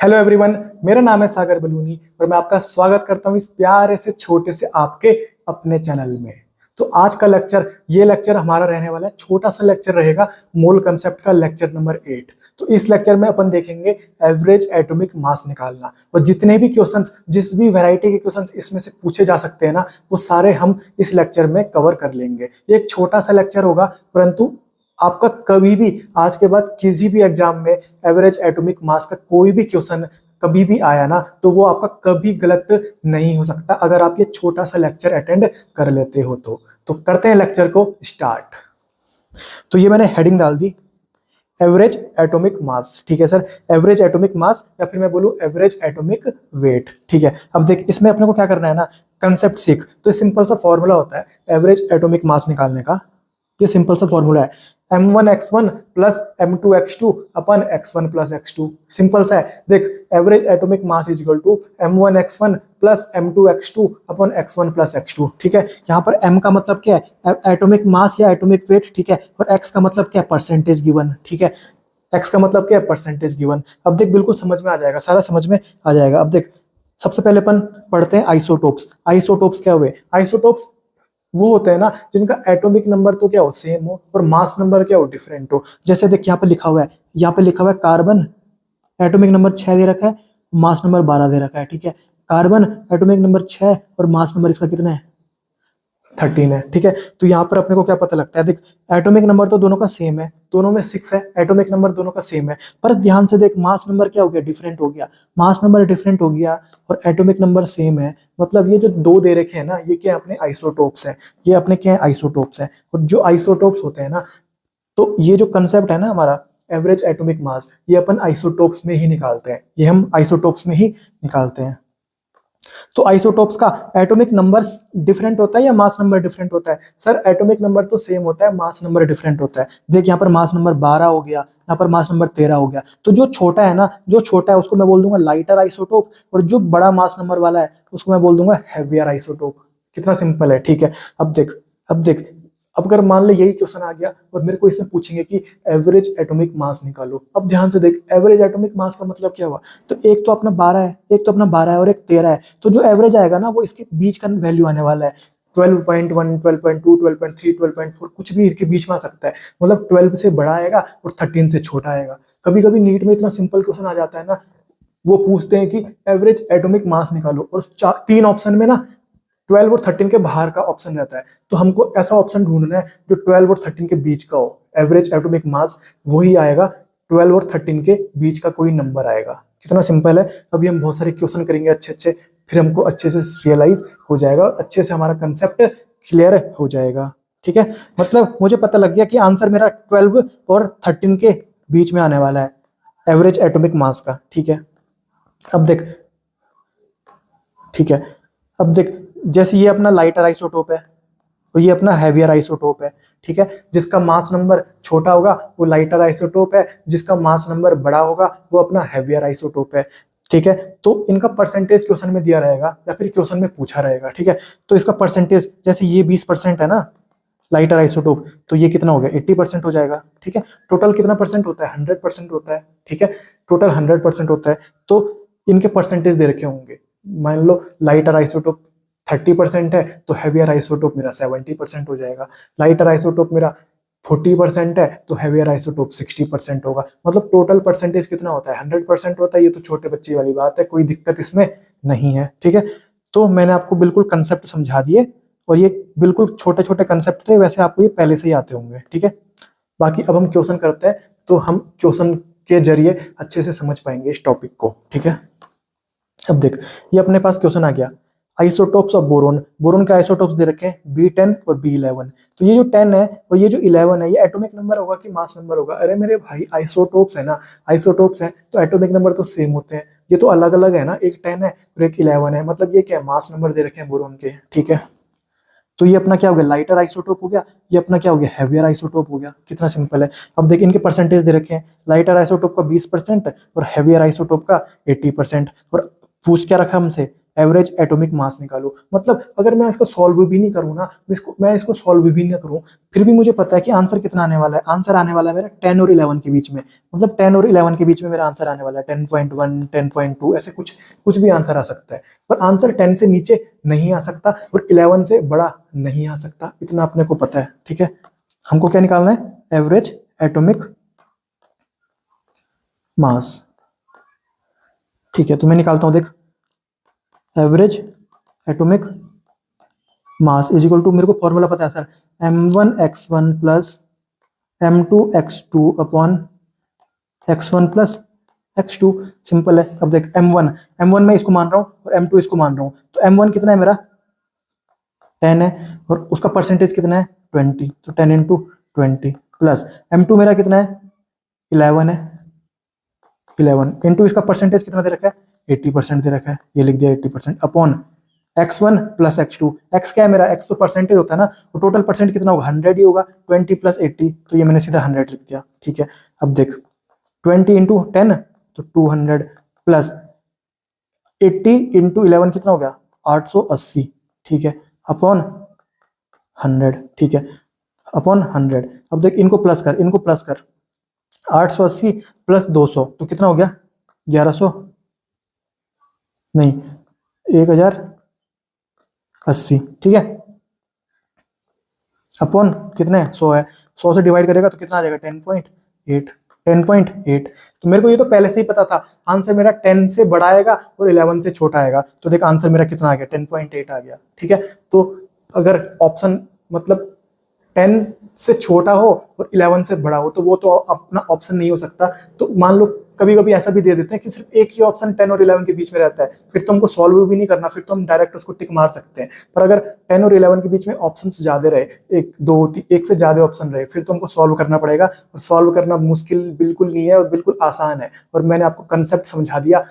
Hello everyone, मेरा नाम है सागर बलूनी और मैं आपका स्वागत करता हूं इस प्यारे से छोटे से आपके अपने चैनल में। तो आज का लेक्चर, ये लेक्चर हमारा रहने वाला है, छोटा सा लेक्चर रहेगा, मोल कंसेप्ट का लेक्चर नंबर 8। तो इस लेक्चर में अपन देखेंगे एवरेज एटॉमिक मास निकालना, और जितने भी क्वेश्चंस, जिस भी वैरायटी के क्वेश्चंस इसमें से पूछे जा सकते हैं ना, वो सारे हम इस लेक्चर में कवर कर लेंगे। ये एक छोटा सा लेक्चर होगा, परंतु आपका कभी भी आज के बाद किसी भी एग्जाम में एवरेज एटॉमिक मास का कोई भी क्वेश्चन कभी भी आया ना, तो वो आपका कभी गलत नहीं हो सकता अगर आप ये छोटा सा लेक्चर अटेंड कर लेते हो। तो करते हैं लेक्चर को स्टार्ट। तो ये मैंने हेडिंग डाल दी, एवरेज एटॉमिक मास। ठीक है सर, एवरेज एटॉमिक मास, या फिर मैं बोलूं एवरेज एटॉमिक वेट। ठीक है, अब देख इसमें अपने को क्या करना है ना, कंसेप्ट सीख। तो सिंपल सा फॉर्मूला होता है एवरेज एटॉमिक मास निकालने का। ये सिंपल सा फॉर्मूला है, m1x1 plus m2x2 upon x1 plus x2। Simple सा है, देख average atomic mass is equal to m1x1 plus m2x2 upon x1 plus x2। ठीक है, यहाँ पर m का मतलब क्या है, एटॉमिक मास या एटॉमिक वेट। ठीक है, और x का मतलब क्या है, परसेंटेज गिवन। ठीक है, x का मतलब क्या है, परसेंटेज गिवन। अब देख बिल्कुल समझ में आ जाएगा, सारा समझ में आ जाएगा। अब देख सबसे पहले अपन पढ़ते हैं आइसोटोप्स। आइसोटोप्स क्या हुए, आइसोटोप्स वो होते हैं ना जिनका एटॉमिक नंबर तो क्या हो, सेम हो, और मास नंबर क्या हो, डिफरेंट हो। जैसे देख यहाँ पे लिखा हुआ है, यहाँ पे लिखा हुआ है कार्बन, एटॉमिक नंबर 6 दे रखा है, मास नंबर 12 दे रखा है। ठीक है, कार्बन एटॉमिक नंबर 6 और मास नंबर इसका कितना है, 13 है। ठीक है, तो यहाँ पर अपने को क्या पता लगता है, देख एटॉमिक नंबर तो दोनों का सेम है, दोनों में 6 है, एटॉमिक नंबर दोनों का सेम है, पर ध्यान से देख मास नंबर क्या हो गया, डिफरेंट हो गया। मास नंबर डिफरेंट हो गया और एटॉमिक नंबर सेम है, मतलब ये जो दो दे रखे हैं ना, ये क्या है, अपने आइसोटोप्स है। ये अपने क्या है, आइसोटोप्स है। और जो आइसोटोप्स होते हैं ना, तो ये जो कंसेप्ट है ना हमारा एवरेज एटॉमिक मास, ये अपन आइसोटोप्स में ही निकालते हैं, ये हम आइसोटोप्स में ही निकालते हैं। तो आइसोटोप्स का एटॉमिक नंबर डिफरेंट होता है या मास नंबर डिफरेंट होता है? सर एटॉमिक नंबर तो सेम होता है, मास नंबर डिफरेंट होता है। देख यहाँ पर मास नंबर 12 हो गया, यहाँ पर मास नंबर 13 हो गया। तो जो छोटा है ना, जो छोटा है उसको मैं बोल दूंगा लाइटर आइसोटोप, और जो बड़ा मास नंबर वाला है उसको मैं बोल दूंगा हैवियर आइसोटोप। कितना सिंपल है। ठीक है, अब देख अब अगर मान ले यही क्वेश्चन आ गया और मेरे को इसमें पूछेंगे कि एवरेज एटॉमिक मास निकालो। अब ध्यान से देख, एवरेज एटॉमिक मास का मतलब क्या हुआ, तो एक तो अपना 12 है, एक तो अपना 12 है और एक 13 है। तो जो एवरेज आएगा ना, वो इसके बीच का वैल्यू आने वाला है। 12.1, 12.2, 12.3, 12.4, कुछ भी इसके बीच में आ सकता है। मतलब 12 से बड़ा आएगा और 13 से छोटा आएगा। कभी कभी नीट में इतना सिंपल क्वेश्चन आ जाता है ना, वो पूछते हैं कि एवरेज एटॉमिक मास निकालो, और 3 ऑप्शन में ना 12 और 13 के बाहर का ऑप्शन रहता है। तो हमको ऐसा ऑप्शन ढूंढना है जो 12 और 13 के बीच का हो। एवरेज एटॉमिक मास वही आएगा, 12 और 13 के बीच का कोई नंबर आएगा। कितना सिंपल है। अभी हम बहुत सारे क्वेश्चन करेंगे अच्छे अच्छे, फिर हमको अच्छे से रियलाइज हो जाएगा, अच्छे से हमारा कंसेप्ट क्लियर हो जाएगा। ठीक है, मतलब मुझे पता लग गया कि आंसर मेरा 12 और 13 के बीच में आने वाला है, एवरेज एटॉमिक मास का। ठीक है, अब देख, ठीक है, अब देख जैसे ये अपना लाइटर आइसोटोप है और ये अपना हैवियर आइसोटोप है। ठीक है, जिसका मास नंबर छोटा होगा वो लाइटर आइसोटोप है, जिसका मास नंबर बड़ा होगा वो अपना हैवियर आइसोटोप है। ठीक है, तो इनका परसेंटेज क्वेश्चन में दिया रहेगा या फिर क्वेश्चन में पूछा रहेगा। ठीक है, तो इसका परसेंटेज, जैसे ये 20% है ना लाइटर आइसोटोप, तो ये कितना हो गया, 80% हो जाएगा। ठीक है, टोटल कितना परसेंट होता है, 100% होता है। ठीक है, टोटल 100% होता है। तो इनके परसेंटेज दे रखे होंगे, मान लो लाइटर आइसोटोप 30% है, तो हैवियर आइसोटोप मेरा 70% हो जाएगा। लाइटर आइसोटोप मेरा 40% है, तो हैवियर आइसोटोप 60% होगा। मतलब टोटल परसेंटेज कितना होता है, 100% होता है। ये तो छोटे बच्चे वाली बात है, कोई दिक्कत इसमें नहीं है। ठीक है, तो मैंने आपको बिल्कुल कंसेप्ट समझा दिए, और ये बिल्कुल छोटे छोटे कंसेप्ट थे, वैसे आपको ये पहले से ही आते होंगे। ठीक है, बाकी अब हम क्वेश्चन करते हैं, तो हम क्वेश्चन के जरिए अच्छे से समझ पाएंगे इस टॉपिक को। ठीक है, अब देख ये अपने पास क्वेश्चन आ गया, आइसोटोप्स ऑफ बोरोन। बोरोन के आइसोटोप्स दे रखे हैं B10 और B11। तो ये जो 10 है और ये जो 11 है, ये एटॉमिक नंबर होगा कि मास नंबर होगा? अरे मेरे भाई आइसोटोप्स है ना, आइसोटोप्स है तो एटॉमिक नंबर तो सेम होते हैं। ये तो अलग अलग है ना, एक 10 है और एक 11 है, मतलब ये क्या है, मास नंबर दे रखे हैं बोरोन के। ठीक है, तो ये अपना क्या हो गया, लाइटर आइसोटोप हो गया। ये अपना क्या हो गया, हैवियर आइसोटोप हो गया। कितना सिंपल है। अब देखिए इनके परसेंटेज दे रखे हैं, लाइटर आइसोटोप का 20% और हैवियर आइसोटोप का 80%। और पूछ क्या रखा हमसे, एवरेज एटॉमिक मास निकालो। मतलब अगर मैं इसको सॉल्व भी नहीं करूँ ना, मैं इसको सॉल्व भी नहीं करूँ, फिर भी मुझे पता है कि आंसर कितना आने वाला है। आंसर आने वाला है मेरा 10 और 11 के बीच में। मतलब 10 और 11 के बीच में मेरा आंसर आने वाला है 10.1, 10.2, ऐसे कुछ कुछ भी आंसर आ सकता है। पर आंसर 10 से नीचे नहीं आ सकता और 11 से बड़ा नहीं आ सकता, इतना अपने को पता है। ठीक है, हमको क्या निकालना है, एवरेज एटॉमिक मास। ठीक है, तो मैं निकालता हूं, देख, average atomic mass is equal to, मेरे को फॉर्मूला पता है sir, m1x1 plus m2x2 upon x1 plus x2। Simple है। अब देख, m1 मैं इसको मान रहा हूँ और m2 इसको मान रहा हूँ, तो m1 कितना है मेरा 10 है और उसका परसेंटेज कितना है 20, तो 10 इंटू 20 प्लस m2 मेरा कितना है 11 है, 11 इंटू इसका परसेंटेज कितना दे रखा है 80% दे रखा है, ये लिख दिया 80% upon x1 plus x2। x क्या है मेरा, x तो परसेंटेज होता है ना, तो टोटल परसेंट कितना होगा 100 ही होगा, 20 प्लस 80, तो ये मैंने सीधा 100 लिख दिया। ठीक है, अब देख 20 इंटू 10 तो 200 प्लस 80 इंटू 11 कितना हो गया 880। ठीक है, अपॉन 100। ठीक है, अपॉन 100। अब देख इनको प्लस कर, इनको प्लस कर, 880 प्लस 200 तो कितना हो गया 1100, नहीं 1080। ठीक है, अपॉन कितने 100 है, 100 से डिवाइड करेगा तो कितना आ जाएगा 10.8, 10.8। तो मेरे को ये तो पहले से ही पता था, आंसर मेरा 10 से बड़ा आएगा और 11 से छोटा आएगा। तो देख आंसर मेरा कितना आ गया 10.8 आ गया। ठीक है, तो अगर ऑप्शन मतलब 10 से छोटा हो और 11 से बड़ा हो तो वो तो अपना ऑप्शन नहीं हो सकता। तो मान लो कभी कभी ऐसा भी दे देते हैं कि सिर्फ एक ही ऑप्शन 10 और 11 के बीच में रहता है, फिर तो हमको सॉल्व भी नहीं करना, फिर तो हम डायरेक्ट उसको टिक मार सकते हैं। पर अगर 10 और 11 के बीच में ऑप्शन ज्यादा रहे, एक से ज्यादा ऑप्शन रहे, फिर तो हमको सॉल्व करना पड़ेगा। और सॉल्व करना मुश्किल बिल्कुल नहीं है और बिल्कुल आसान है। और मैंने आपको कंसेप्ट समझा दिया,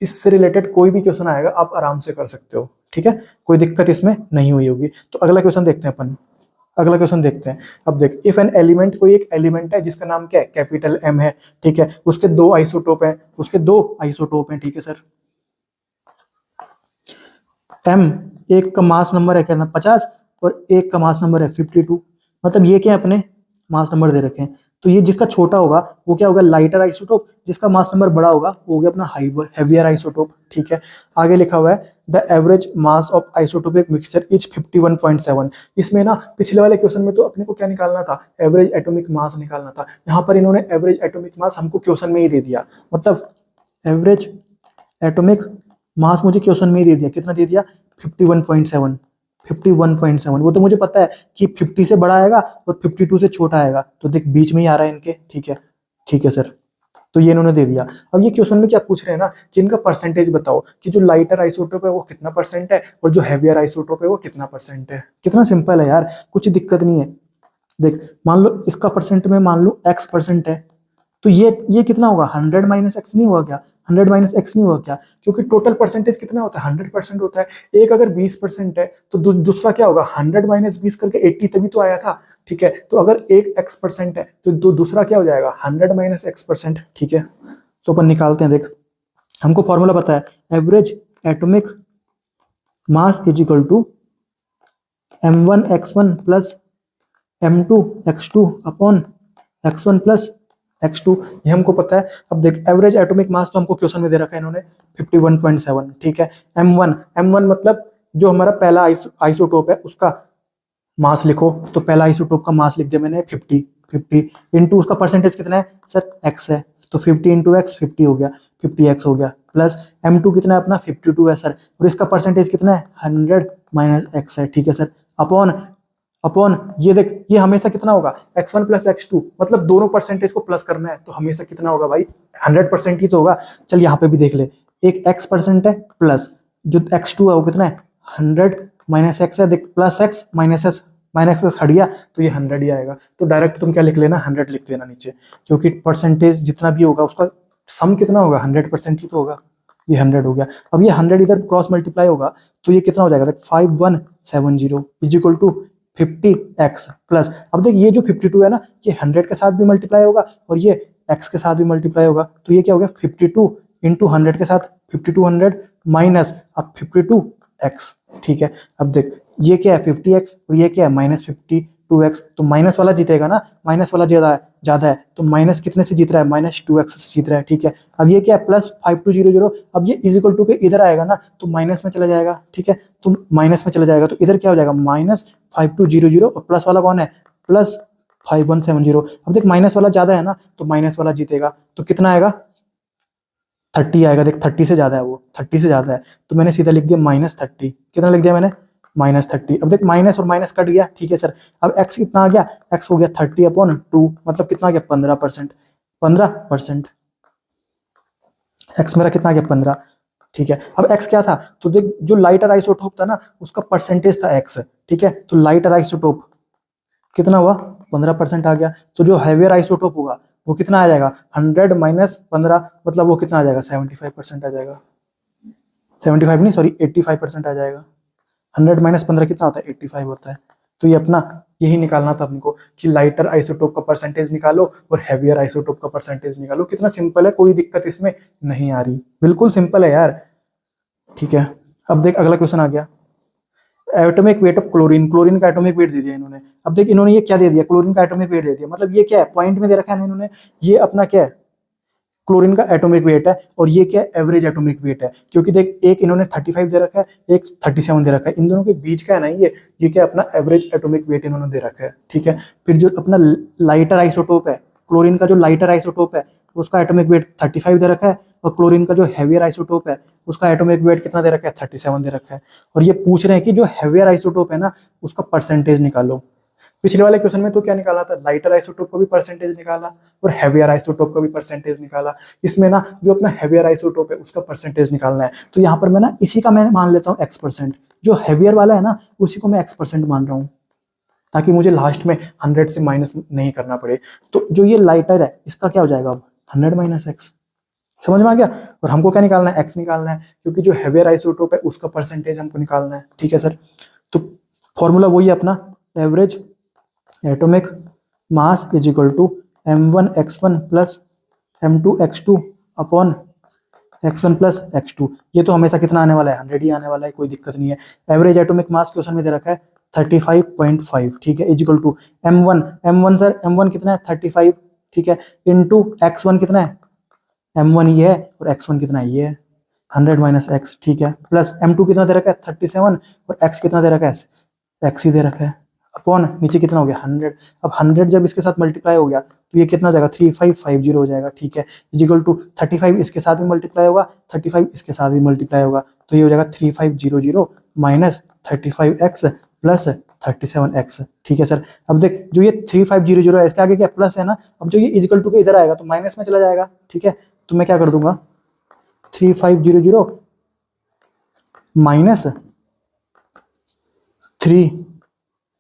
इससे रिलेटेड कोई भी क्वेश्चन आएगा आप आराम से कर सकते हो। ठीक है, कोई दिक्कत इसमें नहीं हुई होगी। तो अगला क्वेश्चन देखते हैं अपन, अगला क्वेश्चन देखते हैं। अब देख, इफ एन एलिमेंट, कोई एक एलिमेंट है जिसका नाम क्या है कैपिटल एम है। ठीक है, उसके दो आइसोटोप हैं, उसके दो आइसोटोप हैं। ठीक है सर, एम एक का मास नंबर है क्या 50 और एक का मास नंबर है 52। मतलब ये क्या है अपने मास नंबर दे रखे हैं। तो ये जिसका छोटा होगा वो क्या होगा लाइटर आइसोटोप, जिसका मास नंबर बड़ा होगा वो हो गया अपना हैवियर आइसोटोप। ठीक है, आगे लिखा हुआ है the average mass of isotopic mixture is 51.7। इसमें ना पिछले वाले क्वेश्चन में तो अपने को क्या निकालना था, एवरेज एटॉमिक मास निकालना था। यहाँ पर इन्होंने एवरेज एटॉमिक मास हमको क्वेश्चन में ही दे दिया। मतलब एवरेज एटॉमिक मास मुझे क्वेश्चन में ही दे दिया, कितना दे दिया 51.7, 51.7। वो तो मुझे पता है कि 50 से बड़ा आएगा और 52 से छोटा आएगा, तो देख बीच में ही आ रहा है इनके। ठीक है, ठीक है सर, तो ये इन्होंने दे दिया। अब ये क्वेश्चन में क्या पूछ रहे हैं ना कि इनका परसेंटेज बताओ कि जो लाइटर आइसोटोप है वो कितना परसेंट है और जो हैवियर आइसोटोप है वो कितना परसेंट है। कितना सिंपल है यार, कुछ दिक्कत नहीं है। देख मान लो इसका परसेंट में मान लो x% है, तो ये कितना होगा 100 माइनस एक्स नहीं होगा क्या, 100 माइनस एक्स नहीं होगा क्या, क्योंकि टोटल परसेंटेज कितना होता है 100% होता है। एक अगर 20% है तो दूसरा क्या होगा 100 माइनस 20 करके 80, तभी तो आया था। ठीक है, तो अगर एक x% है तो दूसरा क्या हो जाएगा 100 माइनस x%। ठीक है, तो अपन निकालते हैं। देख हमको फॉर्मूला पता है, average atomic mass is equal to m1x1 plus m2x2 upon x1 plus x2, ये हमको पता है। अब देख एवरेज एटॉमिक मास तो हमको क्वेश्चन में दे रखा है इन्होंने 51.7। ठीक है, m1 मतलब जो हमारा पहला आइसोटोप है उसका मास लिखो, तो पहला आइसोटोप का मास लिख दिया मैंने 50 इंटू उसका परसेंटेज कितना है सर x है, तो 50 इंटू एक्स 50 हो गया, 50x हो गया, प्लस m2 कितना है अपना 52 है सर, और इसका परसेंटेज कितना है 100 माइनस x है। ठीक है सर, अपॉन ये देख ये हमेशा कितना होगा x1 प्लस x2, मतलब दोनों परसेंटेज को प्लस करना है तो हमेशा कितना होगा भाई 100% ही तो होगा। चल यहाँ पे भी देख ले, एक x% है प्लस जो x2 है वो कितना है 100 माइनस एक्स है, देख प्लस x माइनस एक्स हट गया तो ये 100 ही आएगा। तो डायरेक्ट तुम क्या लिख लेना 100 लिख देना नीचे, क्योंकि परसेंटेज जितना भी होगा उसका सम कितना होगा 100% ही तो होगा, ये 100 हो गया। अब ये 100 इधर क्रॉस मल्टीप्लाई होगा तो ये कितना हो जाएगा, देख 5170 is equal to 50x plus, अब देख ये जो 52 है ना ये 100 के साथ भी मल्टीप्लाई होगा और ये x के साथ भी मल्टीप्लाई होगा, तो ये क्या हो गया 52 इंटू 100 के साथ 5200 माइनस अब 52x। ठीक है, अब देख ये क्या है 50x और ये क्या है -52x, तो माइनस वाला जीतेगा ना, माइनस वाला ज्यादा है तो माइनस कितने से जीत रहा है, -2x से जीत रहा है। ठीक है, अब ये क्या है +5200, अब ये इज इक्वल टू के इधर आएगा ना तो माइनस में चला जाएगा। ठीक है, तो माइनस में चला जाएगा तो इधर क्या हो जाएगा -5200 और प्लस वाला कौन है +5170। अब देख माइनस वाला ज्यादा है ना तो माइनस वाला जीतेगा, तो कितना आएगा 30 आएगा। देख 30 से ज्यादा है, वो 30 से ज्यादा है तो मैंने सीधा लिख दिया -30। कितना लिख दिया मैंने -30। अब देख माइनस और माइनस कट गया। ठीक है सर, अब x कितना आ गया, x हो गया 30/2, मतलब कितना आ गया 15%। 15% x मेरा कितना आ गया 15। ठीक है, अब x क्या था, तो देख जो लाइटर आइसोटोप था ना उसका परसेंटेज था x। ठीक है, तो लाइटर आइसोटोप कितना हुआ 15% आ गया, तो जो हैवियर आइसोटोप होगा वो कितना आ जाएगा 100 माइनस 15, मतलब वो कितना आ जाएगा 75% आ जाएगा। 75 नहीं सॉरी 85% आ जाएगा। 100 माइनस 15 कितना होता है 85 होता है। तो ये अपना यही निकालना था हमको कि लाइटर आइसोटोप का परसेंटेज निकालो और हैवियर आइसोटोप का परसेंटेज निकालो। कितना सिंपल है, कोई दिक्कत इसमें नहीं आ रही, बिल्कुल सिंपल है यार। ठीक है, अब देख अगला क्वेश्चन आ गया, atomic weight of chlorine. Chlorine का एटॉमिक वेट दे दिया इन्होंने। अब देख इन्होंने ये क्या दे दिया, क्लोरीन का एटॉमिक वेट दे दिया, मतलब ये क्या है पॉइंट में दे रखा है इन्होंने, ये अपना क्या है क्लोरीन का एटॉमिक वेट है और ये क्या है एवरेज एटॉमिक वेट है। क्योंकि देख एक इन्होंने 35 दे रखा है, एक 37 दे रखा है, इन दोनों के बीच का है ना ये क्या अपना एवरेज एटॉमिक वेट इन्होंने दे रखा है। ठीक है, फिर जो अपना लाइटर आइसोटोप है, क्लोरीन का जो लाइटर आइसोटोप है उसका एटॉमिक वेट 35 दे रखा है और क्लोरीन का जो हैवियर आइसोटोप है उसका एटॉमिक वेट कितना दे रखा है 37 दे रखा है। और ये पूछ रहे हैं कि जो हैवियर आइसोटोप है ना उसका परसेंटेज निकालो। पिछले वाले क्वेश्चन में तो क्या निकाला था, लाइटर आइसोटोप का भी परसेंटेज निकाला और हैवियर आइसोटोप का भी परसेंटेज निकाला। इसमें ना जो अपना हैवियर आइसोटोप है उसका परसेंटेज निकालना है, तो यहाँ पर मैं ना इसी का मैं मान लेता हूँ x%, जो हैवियर वाला है ना उसी को मैं x% मान रहा हूँ ताकि मुझे लास्ट में 100 से माइनस नहीं करना पड़े। तो जो ये लाइटर है इसका क्या हो जाएगा अब 100 माइनस x, समझ में आ गया। और हमको क्या निकालना है x निकालना है, क्योंकि जो हैवियर आइसोटोप है उसका परसेंटेज हमको निकालना है। ठीक है सर, तो फॉर्मूला वही है अपना, average atomic mass is equal to m1x1 plus m2x2 upon x1 plus x2। ये तो हमेशा कितना आने वाला है 100 ही आने वाला है, कोई दिक्कत नहीं है। एवरेज एटॉमिक मास क्वेश्चन में दे रखा है 35.5। ठीक है, is equal to m1 sir m1 कितना है 35। ठीक है, इंटू x1 कितना है m1 ये है और x1 कितना है ये है 100 माइनस x। ठीक है, प्लस m2 कितना दे रखा है 37 और x कितना दे रखा है x ही दे रखा है अपॉन नीचे कितना हो गया 100। अब 100 जब इसके साथ मल्टीप्लाई हो गया तो ये कितना हो जाएगा 3550 हो जाएगा। ठीक है, इजिकल टू 35 इसके साथ भी मल्टीप्लाई होगा, 35 इसके साथ भी मल्टीप्लाई होगा, तो ये हो जाएगा 3500 माइनस 35x प्लस 37x। ठीक है सर, अब देख जो ये 3500 है इसके आगे क्या प्लस है ना, अब जो ये इजिकल टू के इधर आएगा तो माइनस में चला जाएगा। ठीक है, तो मैं क्या कर दूंगा 3500 माइनस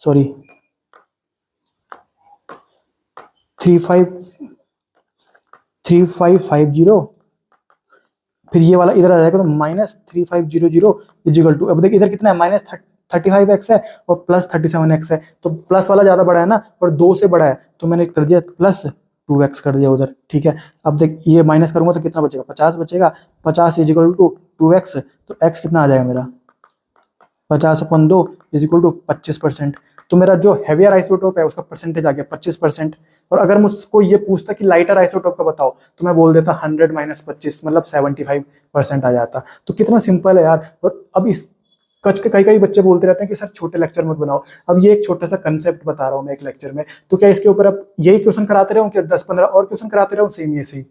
3550, फिर ये वाला इधर आ जाएगा तो माइनस 3500 इजिकल टू, अब देख इधर कितना है -35x है और प्लस 37x है, तो प्लस वाला ज्यादा बड़ा है ना और 2 से बड़ा है तो मैंने कर दिया प्लस 2x कर दिया उधर। ठीक है, अब देख ये माइनस करूंगा तो कितना बचेगा 50 बचेगा, 50 इजिकल टू 2x, तो x कितना आ जाएगा मेरा 50/2 इजिकल टू 25%। तो मेरा जो हैवियर आइसोटोप है उसका परसेंटेज आ गया 25%। और अगर मुझको ये पूछता कि लाइटर आइसोटोप का बताओ तो मैं बोल देता 100 माइनस 25 मतलब 75% आ जाता। तो कितना सिंपल है यार। और अब इस कच के कई बच्चे बोलते रहते हैं कि सर छोटे लेक्चर मत बनाओ। अब ये एक छोटा सा कंसेप्ट बता रहा हूँ मैं एक लेक्चर में, तो क्या इसके ऊपर अब यही क्वेश्चन कराते रहूं क्या 10-15 और क्वेश्चन कराते रहूं सेम ये सही।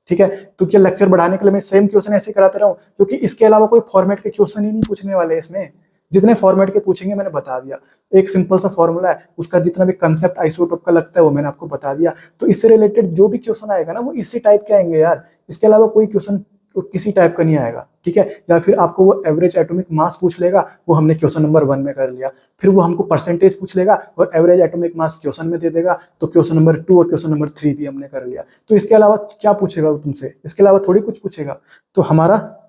ठीक है, तो क्या लेक्चर बढ़ाने के लिए मैं सेम क्वेश्चन ऐसे कराते रहूं, क्योंकि इसके अलावा कोई फॉर्मेट के क्वेश्चन ही नहीं पूछने वाले इसमें। जितने फॉर्मेट के पूछेंगे मैंने बता दिया, एक सिंपल सा फॉर्मूला है उसका जितना भी कंसेप्ट आइसोटोप का लगता है वो मैंने आपको बता दिया। तो इससे रिलेटेड जो भी क्वेश्चन आएगा ना वो इसी टाइप के आएंगे यार, इसके अलावा कोई क्वेश्चन किसी टाइप का नहीं आएगा। ठीक है, या फिर आपको वो एवरेज एटॉमिक मास पूछ लेगा, वो हमने क्वेश्चन नंबर 1 में कर लिया, फिर वो हमको परसेंटेज पूछ लेगा और एवरेज एटॉमिक मास क्वेश्चन में दे देगा, तो क्वेश्चन नंबर 2 और क्वेश्चन नंबर 3 भी हमने कर लिया। तो इसके अलावा क्या पूछेगा तुमसे, इसके अलावा थोड़ी कुछ पूछेगा। तो हमारा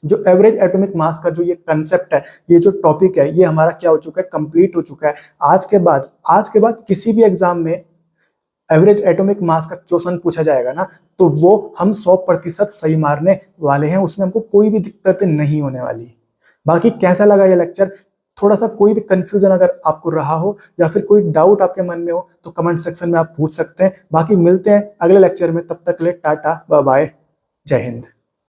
जो एवरेज एटॉमिक मास का जो ये कंसेप्ट है, ये जो टॉपिक है, ये हमारा क्या हो चुका है कंप्लीट हो चुका है। आज के बाद किसी भी एग्जाम में एवरेज एटॉमिक मास का क्वेश्चन पूछा जाएगा ना, तो वो हम 100% सही मारने वाले हैं, उसमें हमको कोई भी दिक्कतें नहीं होने वाली। बाकी कैसा लगा ये लेक्चर, थोड़ा सा कोई भी कंफ्यूजन अगर आपको रहा हो या फिर कोई डाउट आपके मन में हो तो कमेंट सेक्शन में आप पूछ सकते हैं। बाकी मिलते हैं अगले लेक्चर में, तब तक के लिए टाटा बाय बाय, जय हिंद।